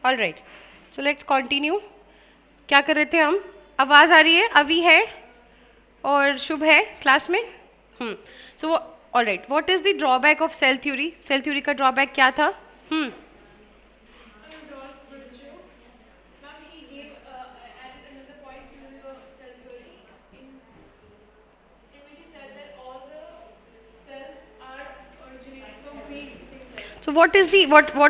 All right, so let's continue. क्या कर रहे थे हम? आवाज़ आ रही है? अभी है और शुभ है क्लास में. So all right, what is the drawback of cell theory? Cell theory का ड्रॉबैक क्या था? सो what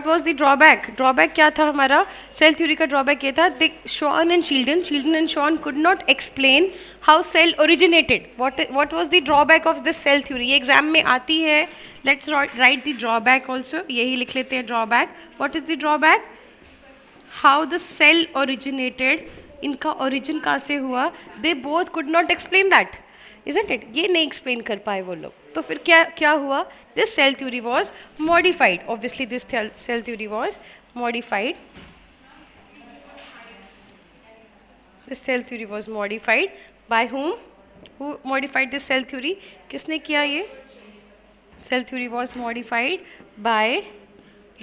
was the drawback? Drawback क्या था हमारा? सेल थ्योरी का ड्रॉबैक ये था, Schwann and Schleiden and Schwann could not explain how cell originated. what was the drawback of this cell theory? ये एग्जाम में आती है. Let's write the drawback also. यही लिख लेते हैं drawback. what is the drawback? How the cell originated, इनका origin कहाँ से हुआ? They both could not explain that, isn't it? ये नहीं एक्सप्लेन कर पाए वो लोग. तो फिर क्या क्या हुआ? This cell theory was modified. Obviously this cell theory was modified. This cell theory was modified by whom? Who modified this cell theory? किसने किया ये? Cell theory was modified by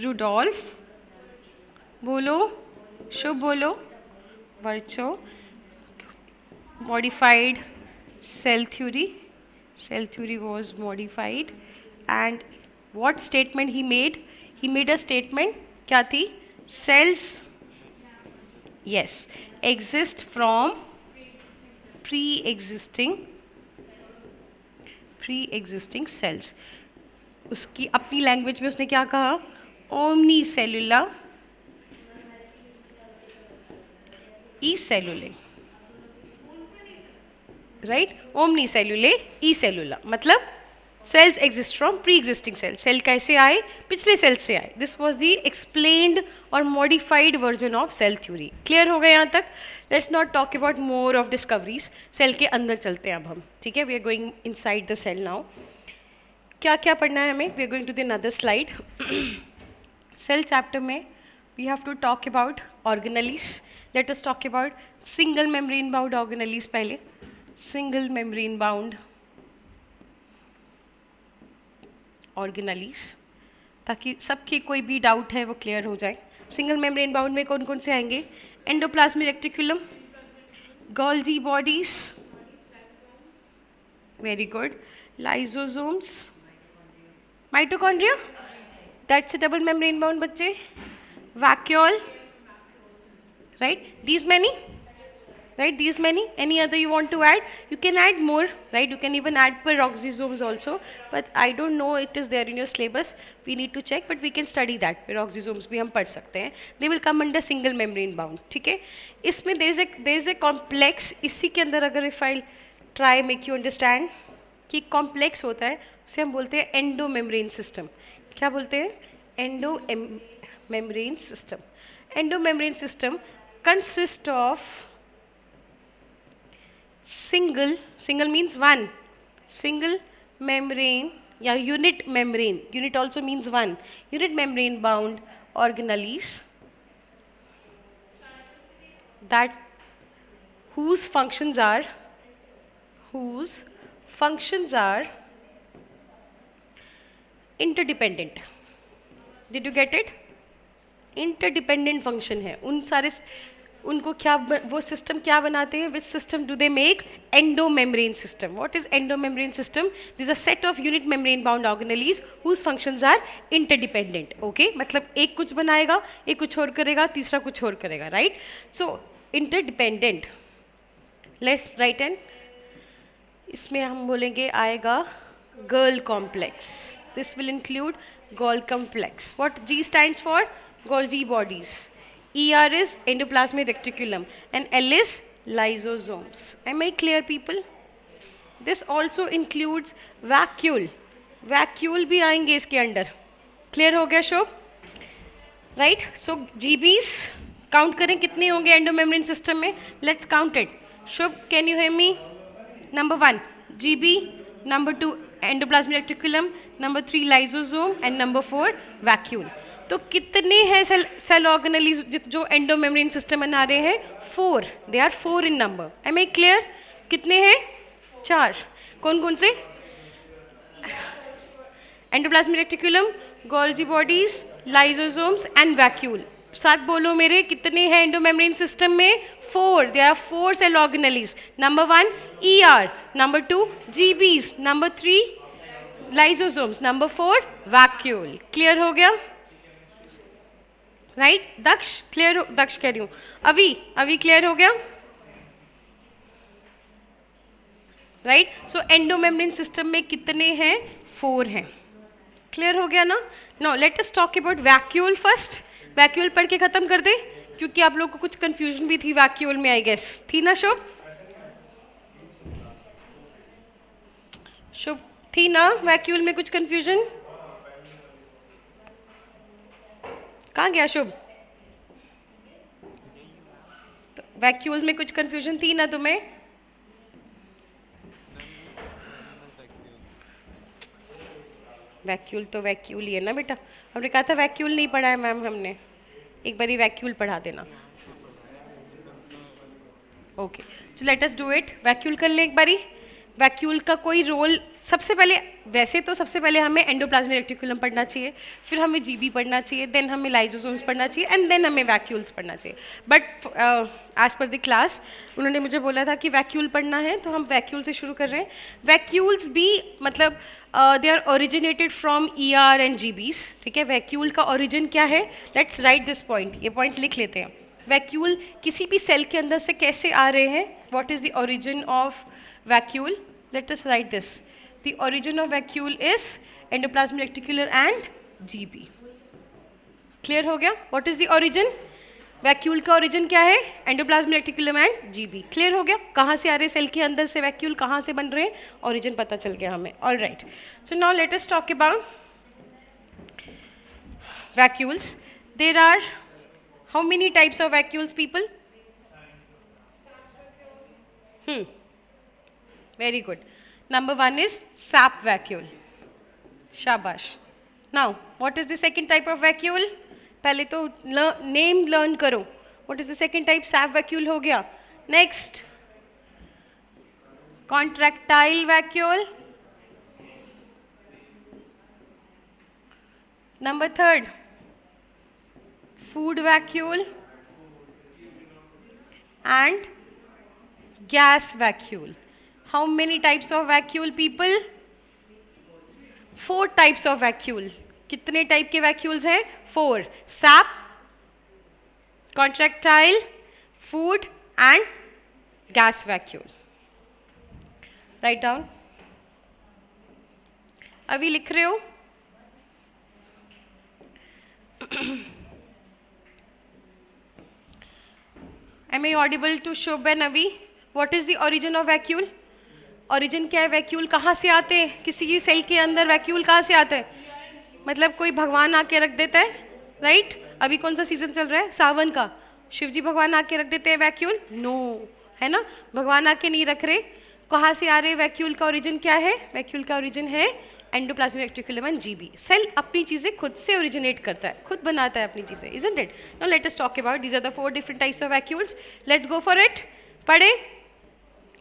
Rudolf, बोलो शुभ बोलो, वर्चो. modified cell theory. Cell theory was modified. And what statement he made? He made a statement. क्या थी? Cells, yes, exist from pre-existing cells. उसकी अपनी language में उसने क्या कहा? Omnis cellula e cellula, right? Omnis cellula e cellula मतलब cells exist from pre existing cell. Cell कैसे आए? पिछले सेल से आए. दिस वॉज द एक्सप्लेन्ड और modified version of cell theory. Clear हो गया यहाँ तक? Let's not talk about more of discoveries. Cell के अंदर चलते हैं अब हम. ठीक है, we are going inside the cell now. क्या क्या पढ़ना है हमें? We are going to the another slide. Cell chapter में we have to talk about organelles. Let us talk about single membrane bound organelles पहले. सिंगल मेम्ब्रेन बाउंड ऑर्गेनेलीज, ताकि सबकी कोई भी डाउट है वो क्लियर हो जाए. सिंगल मेम्ब्रेन बाउंड में कौन कौन से आएंगे? Endoplasmic reticulum, Golgi bodies, very good, lysosomes, mitochondria, that's a double membrane bound बच्चे, vacuole, right? These many, right? These many. Any other you want to add? You can add more, right? You can even add peroxisomes also, but I don't know it is there in your syllabus. We need to check, but we can study that. Peroxisomes भी हम पढ़ सकते हैं. They will come under single membrane bound. ठीक है? इसमें there is a complex. इसी के अंदर अगर if I try make you understand कि complex होता है, उसे हम बोलते हैं endomembrane system. क्या बोलते हैं? Endomembrane system. Endomembrane system consist of single means one, single membrane या unit membrane, unit also means one, unit membrane bound organelles that whose functions are interdependent. Did you get it? Interdependent function है. उन सारे उनको क्या वो system क्या बनाते हैं? Which system do they make? Endomembrane system. What is endomembrane system? This a set of unit membrane bound organelles whose functions are interdependent. Okay, मतलब एक कुछ बनाएगा, एक कुछ और करेगा, तीसरा कुछ और करेगा, right? So interdependent. Let's write and इसमें हम बोलेंगे आएगा girl complex. This will include girl complex. What ji stands for? Golgi bodies. ER is endoplasmic reticulum and L is lysosomes. Am I clear, people? This also includes vacuole. Vacuole भी आएंगे इसके अंदर. Clear हो गया शुभ? Right? So GBs count करें कितने होंगे endomembrane system में? Let's count it. Shubh, can you hear me? Number 1 GB, number 2 endoplasmic reticulum, number 3 lysosome and number 4 vacuole. तो कितने हैं सेल ऑर्गेनेलीज जो एंडोमेम्ब्रेन सिस्टम बना रहे हैं? 4. They are 4 in number. Am I clear? कितने हैं? 4. कौन कौन से? Endoplasmic reticulum, Golgi bodies, lysosomes and vacuole. साथ बोलो मेरे, कितने हैं एंडोमेम्ब्रेन सिस्टम में? 4. There are 4 cell organelles. Number 1 ER, number 2 GBs, number 3 lysosomes, number 4 vacuole. Clear हो गया? राइट दक्ष क्लियर हो? दक्ष कह रही हूँ, अभी क्लियर हो गया? राइट. सो एंडोमेम्ब्रेन सिस्टम में कितने हैं? 4 हैं. क्लियर हो गया ना? Now let us talk about vacuole first. Vacuole पढ़ के खत्म कर दे, क्योंकि आप लोगों को कुछ कंफ्यूजन भी थी वैक्यूल में, आई गेस. थी ना शुभ? शुभ थी ना वैक्यूल में कुछ कंफ्यूजन? कहाँ गया शुभ? तो वैक्यूल में कुछ कंफ्यूजन थी ना तुम्हें? वैक्यूल तो वैक्यूल ही है ना बेटा. हमने कहा था वैक्यूल नहीं पढ़ा है मैम हमने. एक बारी वैक्यूल पढ़ा देना. ओके, तो let us do it. Vacuole कर लें एक बारी. वैक्यूल का कोई रोल, सबसे पहले वैसे तो सबसे पहले हमें एंडोप्लाज्मिक रेटिकुलम पढ़ना चाहिए, फिर हमें जीबी पढ़ना चाहिए, देन हमें लाइजोसोम्स पढ़ना चाहिए, एंड देन हमें वैक्यूल्स पढ़ना चाहिए. But as per the class उन्होंने मुझे बोला था कि वैक्यूल पढ़ना है, तो हम वैक्यूल से शुरू कर रहे हैं. वैक्यूल्स भी मतलब they are originated from ER and GBs. ठीक है, वैक्यूल का ओरिजिन क्या है? Let's write this point. ये पॉइंट लिख लेते हैं. वैक्यूल किसी भी सेल के अंदर से कैसे आ रहे हैं? What is the origin of vacuole? Let us write this. The origin of vacuole is endoplasmic reticulum and GB. Clear हो गया? What is the origin? Vacuole का ओरिजिन क्या है? Endoplasmic reticulum and GB. Clear हो गया? कहाँ से आ रहे सेल के अंदर से वैक्यूल, कहाँ से बन रहे हैं, ओरिजिन पता चल गया हमें. All right. So now let us talk about vacuoles. There are how many types of vacuoles people? Very good. Number 1 is sap vacuole. Shabash. Now, what is the second type of vacuole? पहले तो name learn करो. What is the second type? Sap vacuole हो गया. Next, contractile vacuole. Number 3, food vacuole and gas vacuole. How many types of vacuole people? 4 types of vacuole. कितने type के vacuoles हैं? 4. SAP, contractile, food and gas vacuole. Write down. अभी लिख रहे हो? Am I audible to Shubh and Avi? What is the origin of vacuole? Origin क्या है? Vacuole कहाँ से आते हैं? किसी की सेल के अंदर वैक्यूल कहाँ से आता है? मतलब कोई भगवान आके रख देता है, राइट? अभी कौन सा सीजन चल रहा है? सावन का. शिवजी भगवान आके रख देते हैं वैक्यूल? नो, है ना, भगवान आके नहीं रख रहे. कहाँ से आ रहे? वैक्यूल का ओरिजिन क्या है? वैक्यूल का ओरिजिन है endoplasmic reticulum and GB. Cell अपनी चीज़ें खुद से ओरिजिनेट करता है, खुद बनाता है अपनी चीज़ें, isn't it? Now let us talk about these are the 4 different types of vacuoles. Let's go for it. पढ़े?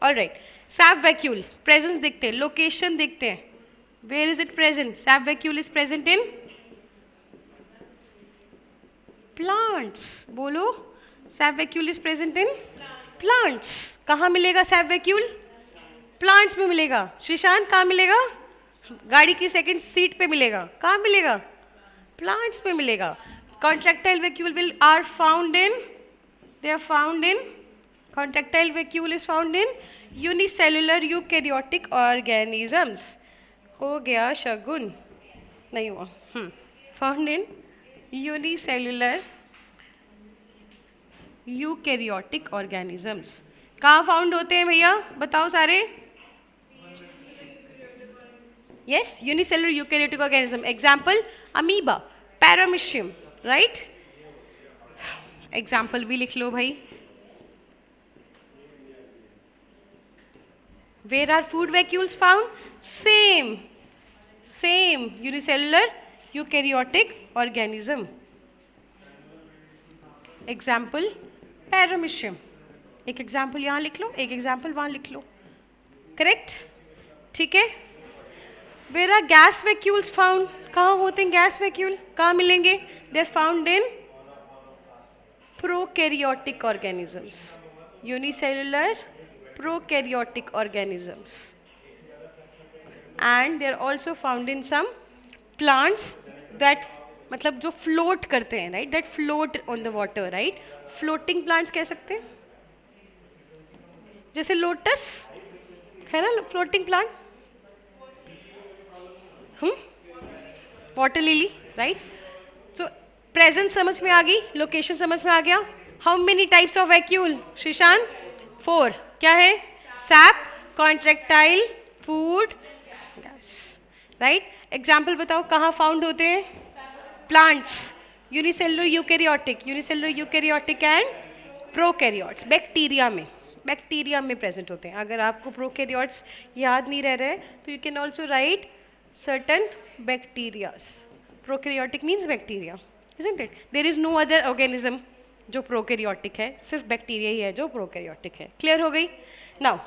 All right. Sap vacuole presence देखते हैं, लोकेशन देखते हैं. Where is it present? Sap vacuole is present in plants. बोलो, sap vacuole is present in plants. कहाँ मिलेगा SAP vacuole? Plants में मिलेगा. श्रीशांत, कहाँ मिलेगा? गाड़ी की सेकंड सीट पे मिलेगा. कहाँ मिलेगा? प्लांट्स में मिलेगा. Contractile vacuole will are found in, they are found in, contractile vacuole is found in unicellular eukaryotic organisms. हो गया शगुन? नहीं हुआ. Found in unicellular eukaryotic organisms. कहाँ फाउंड होते हैं भैया? बताओ सारे. Yes, unicellular eukaryotic organism. Example amoeba, paramecium, right? Example भी लिख लो भाई. Where are food vacuoles found? Same unicellular eukaryotic organism. Example paramecium. एक एग्जाम्पल यहाँ लिख लो, एक एग्जाम्पल वहाँ लिख लो. करेक्ट? ठीक है. Where are gas vacuoles found? कहाँ होते हैं गैस वैक्यूल? कहाँ मिलेंगे? They are found in prokaryotic organisms. Unicellular prokaryotic organisms. And they are also found in some plants that मतलब जो float करते हैं, right? That float on the water, right? Floating plants कह सकते हैं, जैसे लोटस है ना, floating plant. Water lily, right. सो प्रेजेंट समझ में आ गई, लोकेशन समझ में आ गया. How many types of vacuole Sreesanth? 4. क्या है? SAP, contractile, food, right. Example बताओ कहाँ फाउंड होते हैं? Plants. Unicellular eukaryotic and prokaryotes. Bacteria में प्रेजेंट होते हैं. अगर आपको प्रोकैरियोट्स याद नहीं रह रहे तो you can also write certain bacterias. Prokaryotic means bacteria, isn't it? There is no other organism जो प्रोकैरियोटिक है, सिर्फ बैक्टीरिया ही है जो प्रोकैरियोटिक है. क्लियर हो गई? नाउ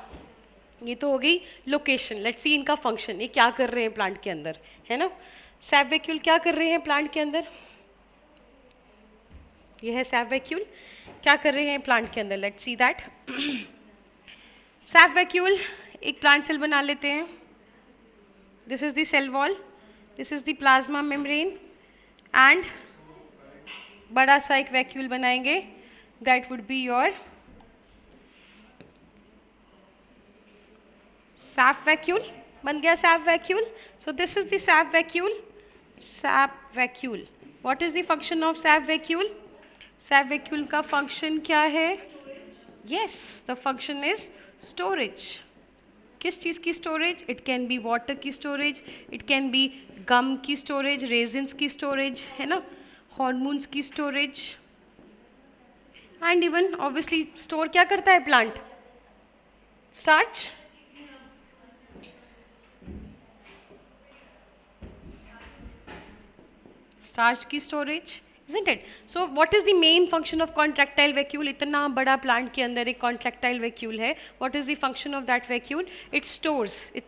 ये तो हो गई लोकेशन. लेट्स सी इनका फंक्शन. ये क्या कर रहे हैं प्लांट के अंदर, है ना? सैप वैक्यूल क्या कर रहे हैं प्लांट के अंदर? ये है सैप वैक्यूल. क्या कर रहे हैं प्लांट के अंदर? Let's see that. Sap vacuole एक प्लांट सेल बना लेते हैं. This is the cell wall, this is the plasma membrane, and बड़ा सा एक वैक्यूल बनाएंगे. That would be your sap vacuole. बन गया sap vacuole. So this is the sap vacuole. Sap vacuole. What is the function of sap vacuole? Sap vacuole का function क्या है? Yes, the function is storage. किस चीज़ की storage? It can be water की storage, it can be गम की storage, resins की storage, है ना, हॉर्मोन्स की storage, and even obviously store क्या करता है प्लांट? स्टार्च. स्टार्च की storage, isn't it? So what is the main function of contractile vacuole? इतना बड़ा प्लांट के अंदर एक contractile vacuole है. What is the function of that vacuole? It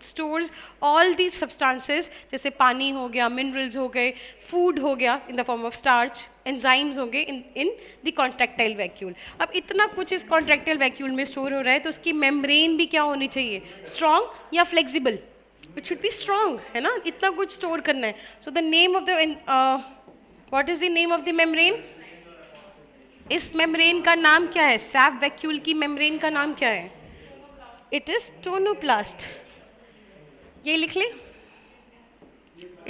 stores all these substances, जैसे पानी हो गया, minerals हो गए, food हो गया in the form of starch, enzymes होंगे in the contractile vacuole. अब इतना कुछ इस contractile vacuole में store हो रहा है तो उसकी membrane भी क्या होनी चाहिए? Strong या flexible? It should be strong, है ना? इतना कुछ store करना है. So the name of the What is the name of the membrane? इस membrane का नाम क्या है? सैप वैक्यूल की membrane का नाम क्या है? It is tonoplast. ये लिख ले.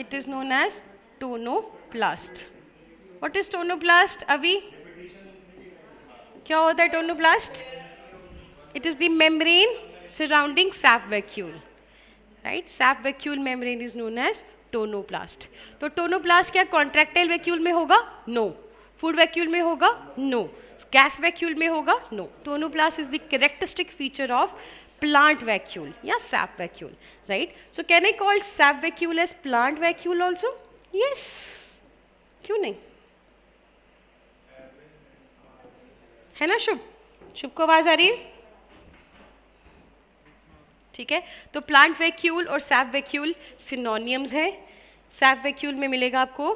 It is known as tonoplast. What is tonoplast? अभी क्या होता है tonoplast? It is the membrane surrounding sap vacuole. Right? Sap vacuole membrane is known as tonoplast. तो टोनोप्लास्ट क्या कॉन्ट्रैक्टाइल वैक्यूल में होगा? नो. फूड वैक्यूल में होगा? नो. गैस वैक्यूल में होगा? No. Tonoplast is the characteristic feature of plant vacuole या sap vacuole, right? So can I call sap vacuole as plant vacuole also? Yes. क्यों नहीं? है ना शुभ? शुभ को आवाज आ रही है? ठीक है. तो प्लांट वैक्यूल और सैप वैक्यूल सिनोनियम्स हैं. सैप वैक्यूल में मिलेगा आपको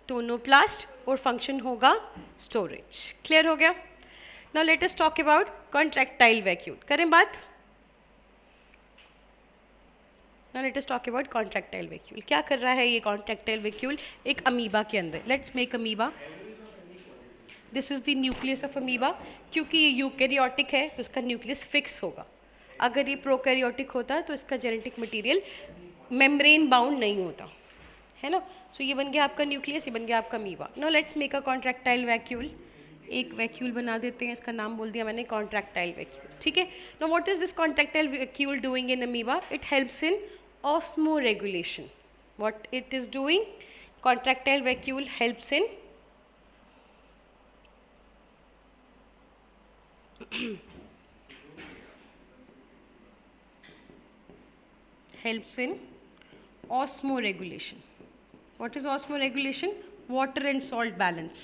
टोनोप्लास्ट और फंक्शन होगा स्टोरेज. क्लियर हो गया? Now let us talk about contractile vacuole. करें बात? Now let us talk about contractile vacuole. क्या कर रहा है ये कॉन्ट्रैक्टाइल वैक्यूल? एक अमीबा के अंदर. Let's make amoeba. This is the nucleus of amoeba. क्योंकि ये यूकैरियोटिक है तो इसका न्यूक्लियस फिक्स होगा. अगर ये प्रोकैरियोटिक होता तो इसका जेनेटिक मटेरियल मेम्ब्रेन बाउंड नहीं होता, है ना. सो ये बन गया आपका न्यूक्लियस, ये बन गया आपका amoeba. Now let's make a contractile vacuole. एक वैक्यूल बना देते हैं, इसका नाम बोल दिया मैंने कॉन्ट्रैक्टाइल वैक्यूल. ठीक है. Now what is this contractile vacuole doing in amoeba? It helps in osmo regulation. What it is doing? Contractile vacuole helps in helps in osmoregulation. What is osmoregulation? Water and salt balance.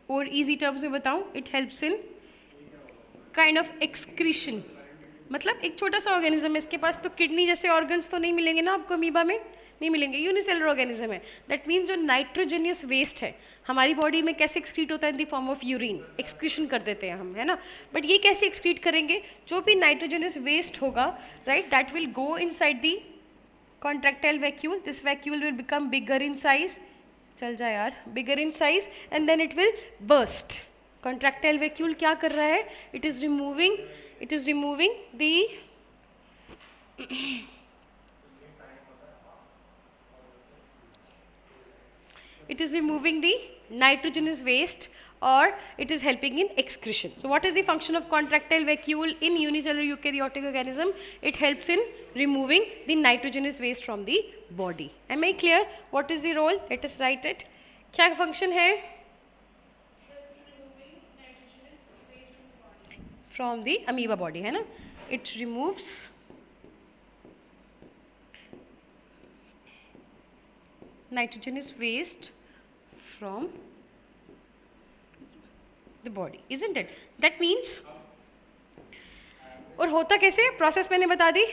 और easy terms में बताऊं, it helps in kind of excretion. मतलब एक छोटा सा organism है, इसके पास तो किडनी जैसे ऑर्गन्स तो नहीं मिलेंगे ना आपको अमीबा में, नहीं मिलेंगे, यूनिसेलुलर ऑर्गेनिज्म है। दैट मीन्स जो नाइट्रोजनियस वेस्ट है हमारी बॉडी में कैसे एक्सक्रीट होता है, in the form of urine, excretion कर देते हैं हम, है ना। बट ये कैसे एक्सक्रीट करेंगे, जो भी नाइट्रोजनियस वेस्ट होगा, right, that will go inside the contractile vacuole. This vacuole will become bigger in size, चल जा यार, bigger in size, and then it will burst. Contractile vacuole क्या कर रहा है, it is removing the it is removing the nitrogenous waste, or it is helping in excretion. So what is the function of contractile vacuole in unicellular eukaryotic organism? It helps in removing the nitrogenous waste from the body. Am I clear? What is the role? Let us write it. क्या function है? From the amoeba body, है ना? It removes nitrogenous waste from the body, isn't it? That means, और होता कैसे, process मैंने बता दी,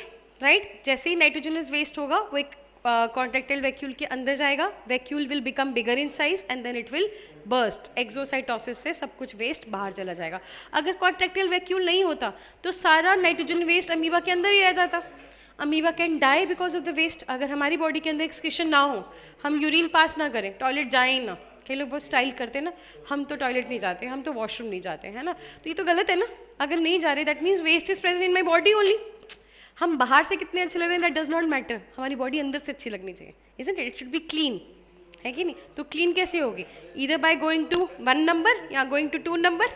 right. जैसे ही नाइट्रोजनस वेस्ट होगा वो एक कॉन्ट्रैक्टाइल वैक्यूल के अंदर जाएगा, vacuole will become bigger in size and then it will burst, exocytosis से सब कुछ वेस्ट बाहर चला जाएगा। अगर कॉन्ट्रैक्टाइल वैक्यूल नहीं होता तो सारा नाइट्रोजन वेस्ट अमीबा के अंदर ही रह जाता। Amoeba can die because of the waste. अगर हमारी बॉडी के अंदर एक्सक्रीशन ना हो, हम यूरिन पास ना करें, टॉयलेट जाएं ही ना, कई लोग बहुत स्टाइल करते हैं ना, हम तो टॉयलेट नहीं जाते, हम तो वॉशरूम नहीं जाते, है ना, तो ये तो गलत है ना। अगर नहीं जा रहे that means waste is present in my body only. हम बाहर से कितने अच्छे लग रहे हैं दैट डज नॉट मैटर, हमारी बॉडी अंदर से अच्छी लगनी चाहिए, isn't it? It should be clean, है कि नहीं? तो क्लीन कैसे होगी? Either by going to 1 number या गोइंग टू 2 नंबर,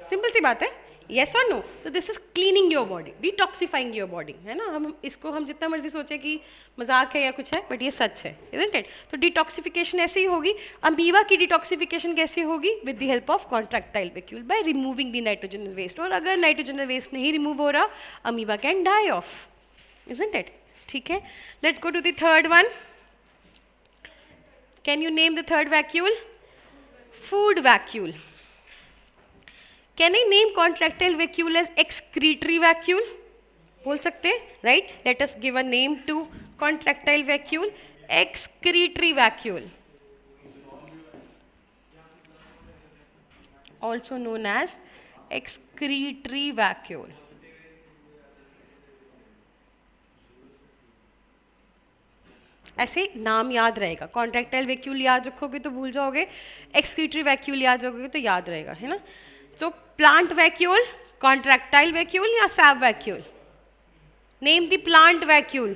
सिंपल सी बात है, येस और नो। तो this is cleaning your body, detoxifying your body, है ना। हम इसको हम जितना मर्जी सोचे कि मजाक है या कुछ है, बट ये सच है, इजंट इट? तो डिटॉक्सिफिकेशन ऐसे ही होगी। अमीबा की डिटॉक्सिफिकेशन कैसे होगी? With the help of contractile vacuole, by removing the nitrogenous waste. और अगर नाइट्रोजनस वेस्ट नहीं रिमूव हो रहा, amoeba can die off, isn't it? ठीक है, let's go to the third one. Can you name the third vacuole? Food vacuole. Can I name contractile vacuole as excretory vacuole? बोल सकते हैं, right? Let us give a name to contractile vacuole, excretory vacuole, also known as excretory vacuole. ऐसे नाम याद रहेगा, contractile vacuole याद रखोगे तो भूल जाओगे, एक्सक्रीटरी वैक्यूल याद रखोगे तो याद रहेगा, है ना। So plant vacuole, contractile vacuole या sap vacuole? Name the plant vacuole,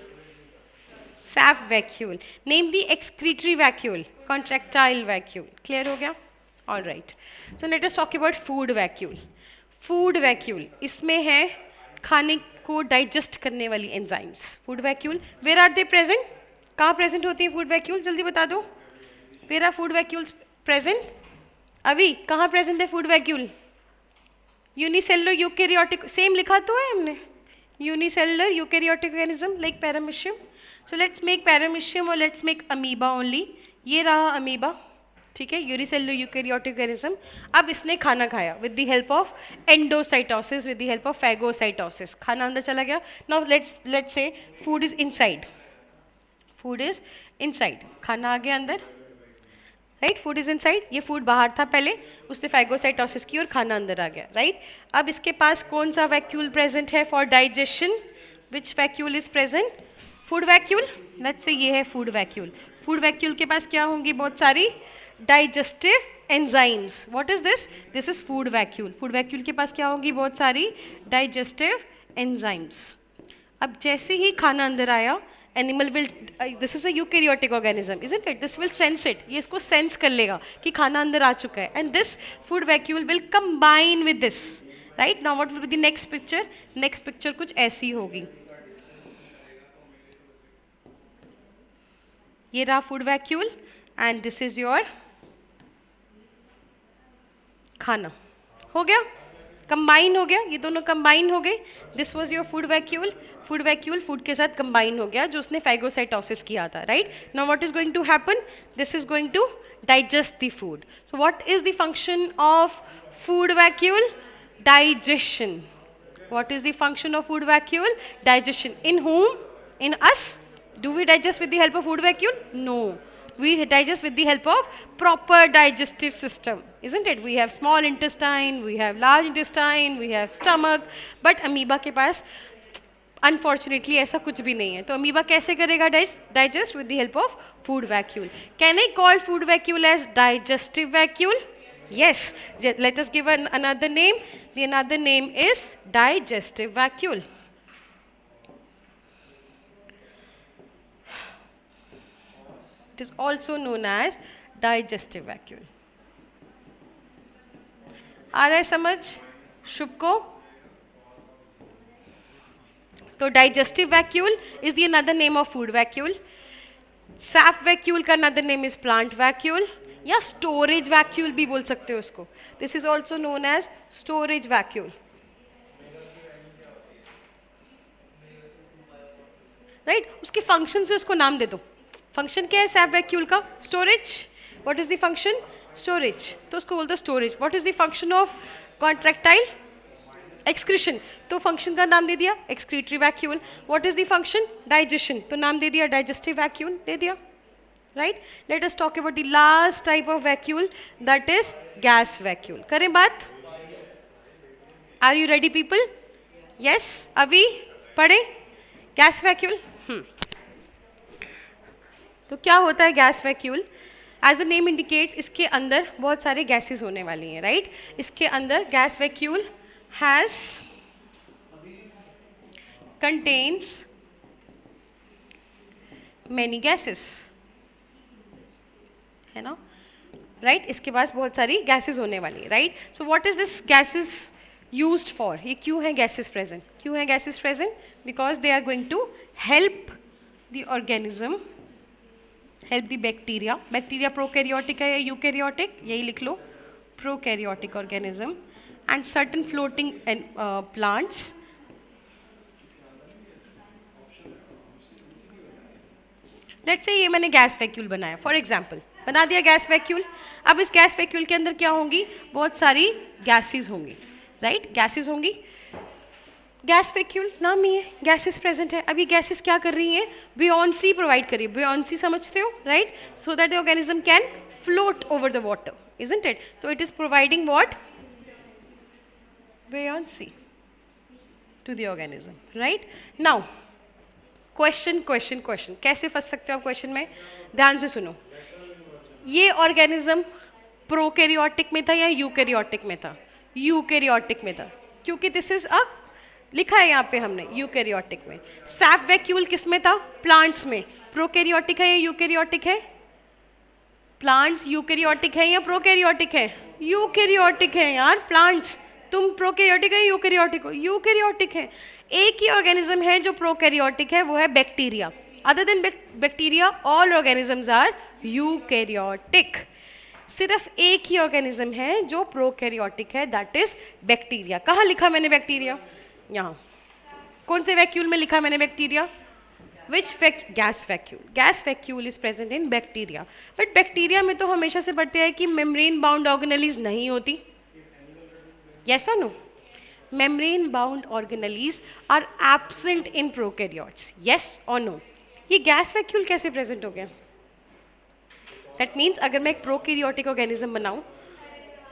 sap vacuole. Name the excretory vacuole, contractile vacuole. Clear हो गया? All right, so let us talk about food vacuole. Food vacuole, इसमें है खाने को digest करने वाली enzymes. Food vacuole, where are they present? कहाँ present होती है फूड वैक्यूल? जल्दी बता दो, where are food vacuoles present? अभी कहाँ प्रेजेंट है food vacuole? Unicellular eukaryotic, same लिखा तो है हमने, unicellular eukaryotic organism like paramecium. So let's make paramecium और लेट्स मेक अमीबा ओनली। ये रहा अमीबा, ठीक है, यूनिसेलुलर यूकेरियोटिक ऑर्गेनिज्म। अब इसने खाना खाया with the help of endocytosis, with the help of phagocytosis, खाना अंदर चला गया। Now let's say food is inside, food is inside, खाना आ गया अंदर, राइट, फूड इज इनसाइड। ये फूड बाहर था पहले, उसने फैगोसाइटोसिस की और खाना अंदर आ गया, राइट। अब इसके पास कौन सा वैक्यूल प्रेजेंट है for digestion? Which vacuole is present? Food vacuole. Let's say ये है फूड वैक्यूल। फूड वैक्यूल के पास क्या होंगी? बहुत सारी digestive enzymes. What is this? This is food vacuole. Food vacuole के पास क्या होंगी? बहुत सारी डाइजेस्टिव एंजाइम्स। अब जैसे ही खाना अंदर आया, animal will, this is a eukaryotic organism, isn't it? This will sense it, ये इसको सेंस कर लेगा कि खाना अंदर आ चुका है, and this food vacuole will combine with this, right. Now what will be the next picture? Next picture कुछ ऐसी होगी। ये रहा food vacuole and this is your खाना। हो गया, कंबाइन हो गया, ये दोनों कंबाइन हो गए। This was your food vacuole. Food vacuole food के साथ कंबाइन हो गया जो उसने फैगोसाइटोसिस किया था, right. Now what is going to happen? This is going to digest the food. So what is the function of food vacuole? Digestion. What is the function of food vacuole? Digestion. In whom? In us? Do we digest with the help of food vacuole? No. We digest with the help of proper digestive system, isn't it? We have small intestine, we have large intestine, we have stomach, but amoeba के पास unfortunately ऐसा कुछ भी नहीं है. तो amoeba कैसे करेगा digest with the help of food vacuole. Can I call food vacuole as digestive vacuole? Yes. Let us give another name. The another name is digestive vacuole. It is also known as digestive vacuole. आ रहा है समझ शुभ को? तो digestive vacuole is the another name of food vacuole. Sap vacuole का another name is plant vacuole या storage vacuole भी बोल सकते हो उसको. This is also known as storage vacuole. Right? उसके function से उसको नाम दे दो. Function क्या है sap vacuole का? Storage. What is the function? Storage. तो उसको बोल दो storage. What is the function of contractile? Excretion. तो function का नाम दे दिया excretory vacuole. What is the function? Digestion. तो नाम दे दिया digestive vacuole दे दिया. Right? Let us talk about the last type of vacuole, that is gas vacuole. करें बात? Are you ready people? Yes? अभी पढ़े? Gas vacuole? तो क्या होता है gas vacuole? As the name indicates, इसके अंदर बहुत सारे gases होने वाली हैं, right? इसके अंदर gas vacuole contains many gases, है ना? Right? इसके पास बहुत सारी gases होने वाली है, right? So what is this gases used for? ये क्यों है gases present? क्यों है gases present? Because they are going to help the organism, help the bacteria. Bacteria prokaryotic है या eukaryotic? यही लिख लो. Prokaryotic organism. And certain floating plants let's say ये मैंने गैस वैक्यूल बनाया फॉर एग्जाम्पल बना दिया गैस वैक्यूल. अब इस गैस वैक्यूल के अंदर क्या होंगी? बहुत सारी गैसेस होंगी, राइट? गैसेस होंगी. गैस वैक्यूल नाम ही है, गैसेस प्रेजेंट है. अब ये गैसेस क्या कर रही हैं? बुयांसी प्रोवाइड कर रही है. बुयांसी समझते हो, right? So that the organism can float over the water, isn't it? तो it is providing what? buoyancy to the organism, right? Now question. कैसे फंस सकते हो आप क्वेश्चन में? ध्यान से सुनो. ये ऑर्गेनिज्म प्रोकैरियोटिक में था या यूकैरियोटिक में था? यूकैरियोटिक में था, क्योंकि दिस इज अ लिखा है यहाँ पे हमने यूकैरियोटिक में. सैप वैक्यूल किस में था? प्लांट्स में. प्रोकैरियोटिक है या यूकैरियोटिक है? प्लांट्स यूकैरियोटिक है या प्रोकैरियोटिक है? यूकैरियोटिक है यार प्लांट्स. तुम प्रोकैरियोटिक है यूकैरियोटिक हो? यूकैरियोटिक है. एक ही ऑर्गेनिज्म है जो प्रोकैरियोटिक है, वो है bacteria. Other than bacteria all organisms are eukaryotic. सिर्फ एक ही ऑर्गेनिज्म है जो प्रोकैरियोटिक है, दैट इज बैक्टीरिया. कहाँ लिखा मैंने बैक्टीरिया? यहाँ. कौन से वैक्यूल में लिखा मैंने bacteria? Which gas vacuole. Gas vacuole is present in bacteria. But bacteria में तो हमेशा से पढ़ते हैं कि मेम्ब्रेन बाउंड ऑर्गेनेलीज नहीं होती. Yes or no? Membrane bound organelles are absent in prokaryotes. Yes or no? ये गैस वैक्यूल कैसे प्रेजेंट हो गया? That means अगर मैं एक प्रोकैरियोटिक ऑर्गेनिज्म बनाऊं,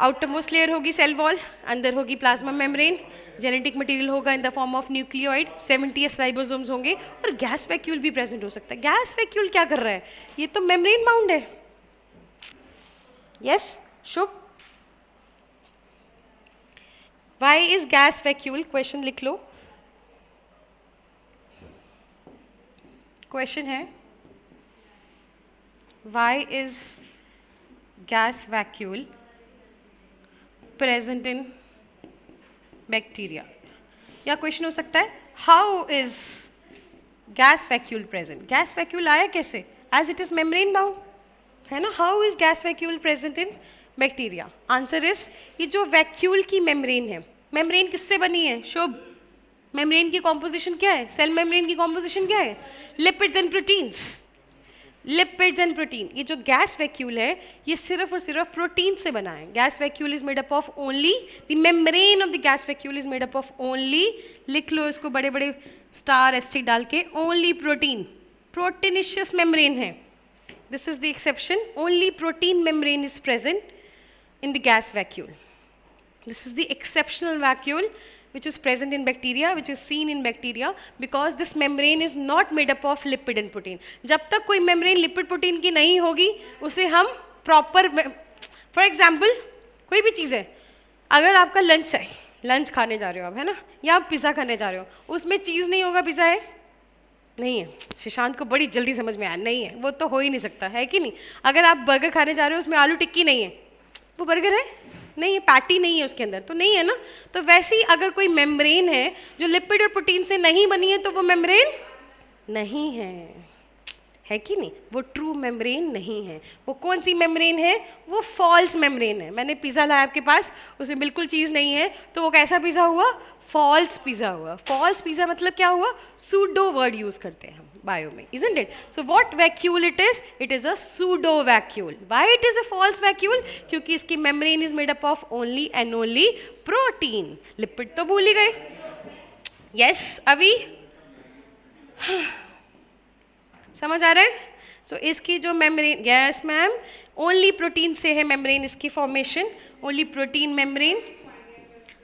आउटर मोस्ट लेयर होगी सेल वॉल, अंदर होगी प्लाज्मा मेम्ब्रेन, जेनेटिक मटेरियल होगा in the form of nucleoid, 70s ribosomes होंगे और गैस वैक्यूल भी प्रेजेंट हो सकता है. गैस वैक्यूल क्या कर रहा है? ये तो मेम्ब्रेन बाउंड है. Yes Shubh? Why is gas vacuole? Question लिख लो. Question है why is gas vacuole present in bacteria? या क्वेश्चन हो सकता है how is gas vacuole present? gas vacuole आया कैसे? As it is membrane bound, है ना? How is gas vacuole present in bacteria? Answer is ये जो वैक्यूल की मेम्ब्रेन है, मेम्ब्रेन किससे बनी है? शुभ, मेम्ब्रेन की कॉम्पोजिशन क्या है? सेल मेम्ब्रेन की कॉम्पोजिशन क्या है? Lipids and proteins. Lipids and protein. ये जो गैस वैक्यूल है ये सिर्फ और सिर्फ प्रोटीन से बना है. Gas vacuole is made up of only, the membrane of the gas vacuole is made up of only, लिख लो इसको बड़े बड़े स्टार एस्टिक डाल के, ओनली प्रोटीन. प्रोटीनिशियस मेम्ब्रेन है. This is the exception. Only protein membrane is present in the gas vacuole. This is the exceptional vacuole which is present in bacteria, which is seen in bacteria because this membrane is not made up of lipid and protein. जब तक कोई membrane lipid protein की नहीं होगी उसे हम proper, for example कोई भी चीज़ है, अगर आपका लंच है, लंच खाने जा रहे हो आप, है ना, या आप पिज़्ज़ा खाने जा रहे हो, उसमें चीज़ नहीं होगा, पिज़्ज़ा है नहीं है. शशांत को बड़ी जल्दी समझ में आया, नहीं है, वो तो हो ही नहीं सकता, है कि नहीं. अगर आप बर्गर खाने जा रहे हो, उसमें आलू टिक्की नहीं है, वो बर्गर है नहीं है, पैटी नहीं है उसके अंदर, तो नहीं है ना. तो वैसे ही अगर कोई मेम्ब्रेन है जो लिपिड और प्रोटीन से नहीं बनी है तो वो मेम्ब्रेन नहीं है कि नहीं, वो ट्रू मेम्ब्रेन नहीं है. वो कौन सी मेम्ब्रेन है? वो फॉल्स मेम्ब्रेन है. मैंने पिज़्ज़ा लाया आपके पास, उसमें बिल्कुल चीज़ नहीं है, तो वो कैसा पिज़्ज़ा हुआ? फॉल्स पिज़्ज़ा हुआ. फॉल्स पिज़्ज़ा मतलब क्या हुआ? सूडो वर्ड यूज करते हैं हम बायो में, isn't it? So what vacuole it is? It is a pseudo vacuole. Why it is a false vacuole? क्योंकि इसकी membrane is made up of only and only protein. Lipid तो भूल ही गए. Yes, अभी समझ आ रहा है? So इसकी जो membrane, yes ma'am, only protein से है membrane इसकी formation, only protein membrane.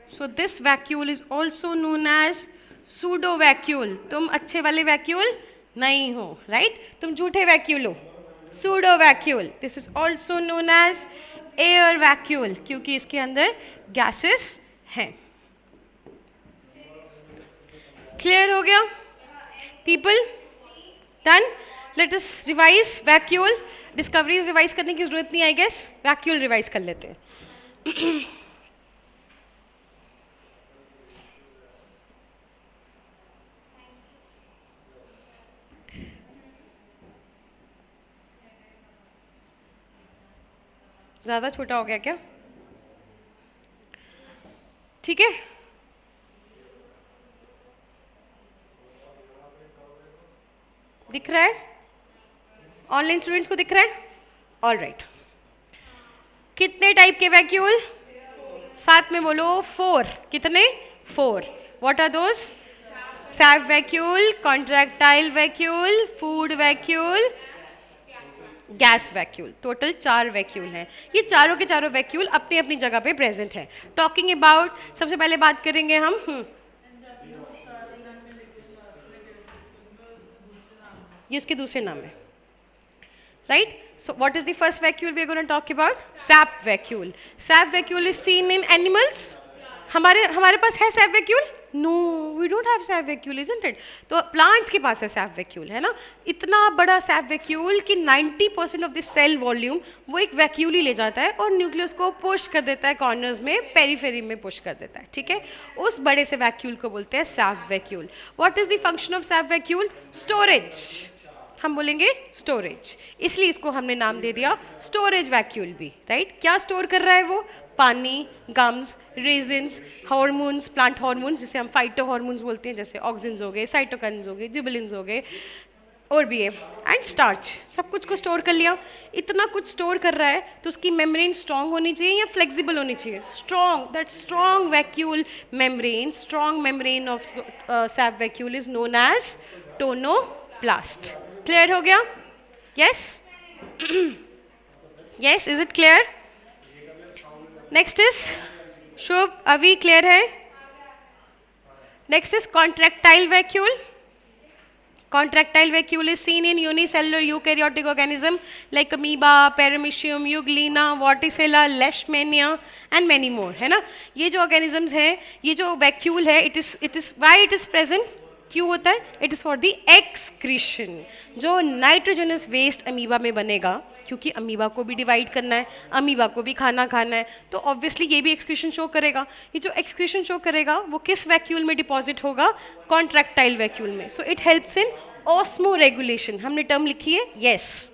So this vacuole is also known as pseudo vacuole. तुम अच्छे वाले vacuole नहीं हो, राइट? तुम झूठे वैक्यूल हो, pseudo vacuole. This is also known as air vacuole क्योंकि इसके अंदर गैसेस हैं. क्लियर हो गया people? Done. Let us revise vacuole. Discoveries revise करने की जरूरत नहीं, आई गेस. वैक्यूल रिवाइज कर लेते हैं. ज़्यादा छोटा हो गया क्या? ठीक है. दिख रहा है? ऑनलाइन स्टूडेंट्स को दिख रहा है? All right. कितने टाइप के वैक्यूल? साथ में बोलो 4. कितने? 4. What are those? Sap vacuole, contractile vacuole, food vacuole, gas vacuole. Total 4 vacuole हैं. ये चारों के चारों वैक्यूल अपनी अपनी जगह पे प्रेजेंट हैं. टॉकिंग अबाउट, सबसे पहले बात करेंगे हम ये इसके दूसरे नाम है, right? So what is the first vacuole we are going to talk about? Sap vacuole. Sap vacuole is seen in animals. हमारे पास है sap vacuole? No, we don't have sap vacuole, isn't it? तो plants के पास है sap vacuole, है ना. इतना बड़ा सैप वैक्यूल कि 90% ऑफ द सेल वॉल्यूम वो एक वैक्यूल ही ले जाता है और न्यूक्लियस को पुश कर देता है कॉर्नर्स में, पेरीफेरी में पुश कर देता है. ठीक है, उस बड़े से वैक्यूल को बोलते हैं SAP vacuole. What is the function of sap vacuole? Storage. हम बोलेंगे स्टोरेज, इसलिए इसको हमने नाम दे दिया स्टोरेज वैक्यूल भी, राइट? क्या स्टोर कर रहा है वो? पानी, gums, resins, hormones, plant hormones जिसे हम फाइटो हार्मोन्स बोलते हैं, जैसे ऑक्सिन्स हो गए, साइटोकाइन्स हो गए, जिबलिन्स हो गए, और भी है, एंड स्टार्च. सब कुछ को स्टोर कर लिया. इतना कुछ स्टोर कर रहा है तो उसकी मेम्ब्रेन स्ट्रॉन्ग होनी चाहिए या फ्लेक्सिबल होनी चाहिए? Strong. That strong vacuole membrane, strong membrane of sap vacuole is known as tonoplast. Clear हो गया? Yes yes, is it clear? Next is Shubh, अभी क्लियर है? Next is contractile vacuole. Contractile vacuole is seen in unicellular eukaryotic organism like amoeba, paramecium, euglena, vorticella, leishmania and many more, है ना. ये जो organisms हैं, ये जो vacuole है, it is why it is present? क्यों होता है? It is for the excretion. जो nitrogenous waste amoeba में बनेगा, क्योंकि अमीबा को भी डिवाइड करना है, अमीबा को भी खाना खाना है, तो ऑब्वियसली ये भी एक्सक्रीशन शो करेगा. ये जो एक्सक्रीशन शो करेगा वो किस वैक्यूल में डिपॉजिट होगा? कॉन्ट्रैक्टाइल वैक्यूल में. So it helps in osmoregulation. हमने टर्म लिखी है, yes,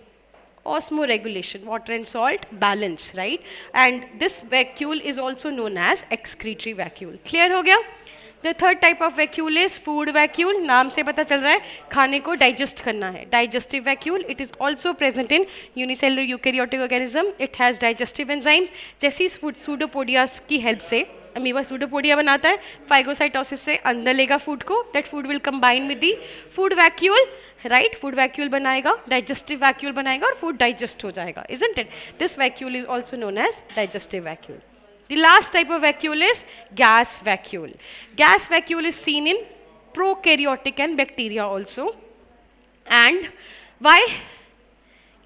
osmoregulation, water and salt balance, right? And this vacuole is also known as excretory vacuole. Clear हो गया? The third type of vacuole is food vacuole. नाम से पता चल रहा है खाने को डाइजेस्ट करना है. Digestive vacuole. It is also present in unicellular eukaryotic organism. It has digestive enzymes. जैसे इस फूड सूडोपोडियास की हेल्प से अमीबा सूडोपोडिया बनाता है, फाइगोसाइटोसिस से अंदर लेगा फूड को, that food will combine with the food vacuole right, food vacuole बनाएगा, डाइजेस्टिव वैक्यूल बनाएगा और फूड डाइजेस्ट हो जाएगा, isn't it? This vacuole is also known as digestive vacuole. The last type of vacuole is gas vacuole. Gas vacuole is seen in prokaryotic and bacteria also. And why?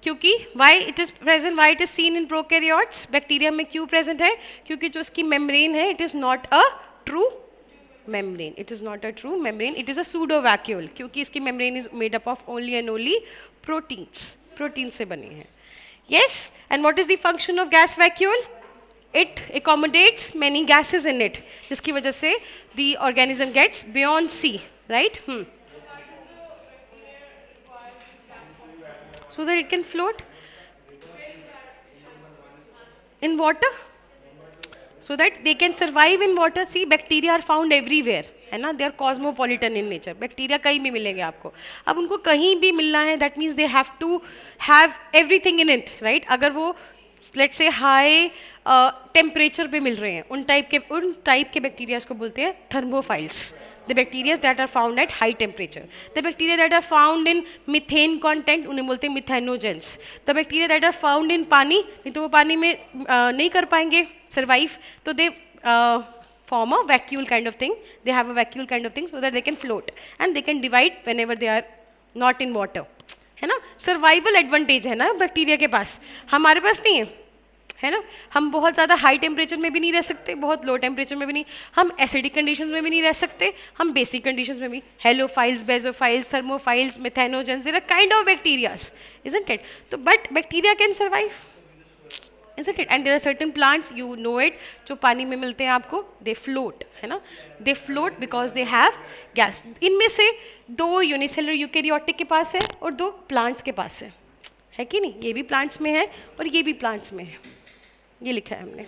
क्योंकि why it is present, why it is seen in prokaryotes, bacteria में क्यों present है? क्योंकि जो इसकी membrane है, it is not a true membrane. It is not a true membrane. It is a pseudo vacuole. क्योंकि इसकी membrane is made up of only and only proteins. Protein से बनी है. Yes. And what is the function of gas vacuole? It accommodates many gases in it, जिसकी वजह से the organism gets beyond C, right? So that it can float in water, so that they can survive in water. See, bacteria are found everywhere, है ना? They are cosmopolitan in nature. Bacteria कहीं भी मिलेंगे आपको. अब उनको कहीं भी मिलना है, that means they have to have everything in it, right? अगर वो लेट्स से हाई टेम्परेचर पे मिल रहे हैं, उन टाइप के बैक्टीरिया को बोलते हैं thermophiles. The bacteria that are found at high temperature. The bacteria that are found in methane content, उन्हें बोलते हैं methanogens. The bacteria that are found in pani, नहीं तो वो पानी में नहीं कर पाएंगे सर्वाइव, तो दे form a vacuole kind of thing. They have a vacuole kind of thing so that they can float and they can divide whenever they are not in water. है ना? सर्वाइवल एडवांटेज है ना bacteria के पास, हमारे पास नहीं है ना? हम बहुत ज़्यादा हाई टेम्परेचर में भी नहीं रह सकते, बहुत लो टेम्परेचर में भी नहीं, हम एसिडिक कंडीशंस में भी नहीं रह सकते, हम बेसिक कंडीशंस में भी. Halophiles, basophiles, thermophiles, methanogens, there are kind of bacterias, isn't it? तो but bacteria can survive, isn't it? And there are certain plants, you know it, जो पानी में मिलते हैं आपको, they float, है ना? They float because they have gas. इनमें से दो यूनिसेलुलर यूकेरियोटिक के पास है और दो प्लांट्स के पास है कि नहीं? ये भी प्लांट्स में है और ये भी प्लांट्स में है, ये लिखा है हमने,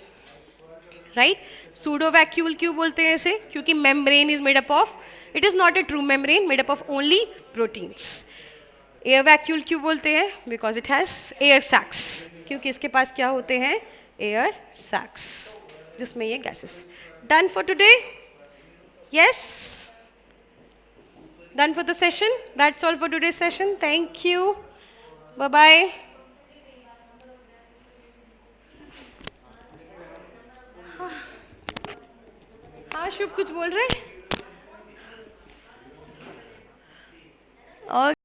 राइट? सूडो वैक्यूल क्यों बोलते हैं इसे? क्योंकि membrane is made up of, it is not a true membrane, made up of only proteins. Air vacuole क्यों बोलते हैं? Because it has air sacs, क्योंकि इसके पास क्या होते हैं? एयर सैक्स, जिसमें ये gases. Done for today? Yes, done for the session. That's all for today session. Thank you, bye bye. हाँ शुभ कुछ बोल रहे हैं? और